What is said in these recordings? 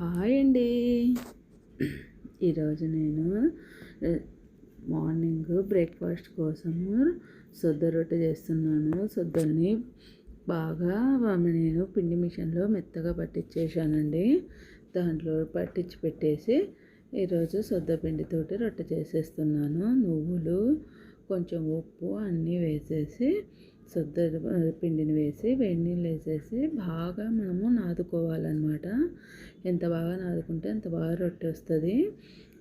Hi అండి. ఈరోజు నేను మార్నింగ్ బ్రేక్ఫాస్ట్ కోసము సొద్ద రొట్టె చేస్తున్నాను. సొద్దల్ని బాగా నేను పిండి మిషన్లో మెత్తగా పట్టించేసానండి. దాంట్లో పట్టించి పెట్టేసి ఈరోజు సొద్ద పిండితోటి రొట్టె చేసేస్తున్నాను. నువ్వులు, కొంచెం ఉప్పు అన్నీ వేసేసి సొద్ద పిండిని వేసి వేడి నీళ్ళు వేసేసి బాగా మనము నాదుకోవాలన్నమాట. ఎంత బాగా నాదుకుంటే అంత బాగా రొట్టె వస్తుంది.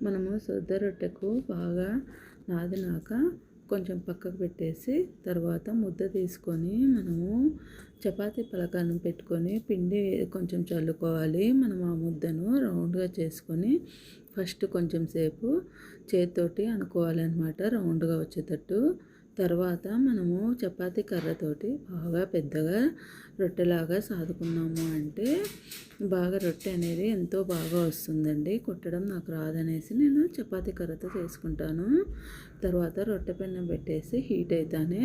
మనము సొద్ద రొట్టెకు బాగా నాదినాక కొంచెం పక్కకు పెట్టేసి తర్వాత ముద్ద తీసుకొని మనము చపాతీ పలకాన్ని పెట్టుకొని పిండి కొంచెం చల్లుకోవాలి. మనం ఆ ముద్దను రౌండ్గా చేసుకొని ఫస్ట్ కొంచెం సేపు చేతితోటి అనుకోవాలన్నమాట, రౌండ్గా వచ్చేటట్టు. తర్వాత మనము చపాతీ కర్రతోటి బాగా పెద్దగా రొట్టెలాగా సాదుకున్నాము అంటే బాగా రొట్టె అనేది ఎంతో బాగా వస్తుందండి. కుట్టడం నాకు రాదనేసి నేను చపాతీ కర్రతో చేసుకుంటాను. తర్వాత రొట్టె పెన్నం పెట్టేసి హీట్ అయితేనే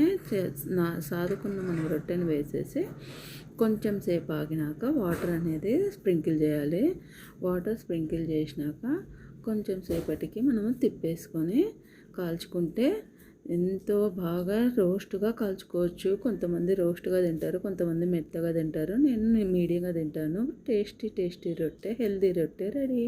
సాదుకున్న మనం రొట్టెని వేసేసి కొంచెం సేపు ఆగినాక వాటర్ అనేది స్ప్రింకిల్ చేయాలి. వాటర్ స్ప్రింకిల్ చేసినాక కొంచెం సేపటికి మనము తిప్పేసుకొని కాల్చుకుంటే ఎంతో బాగా రోస్ట్గా కాల్చుకోవచ్చు. కొంతమంది రోస్ట్గా తింటారు, కొంతమంది మెత్తగా తింటారు. నేను మీడియంగా తింటాను. టేస్టీ రొట్టె, హెల్దీ రొట్టె రెడీ.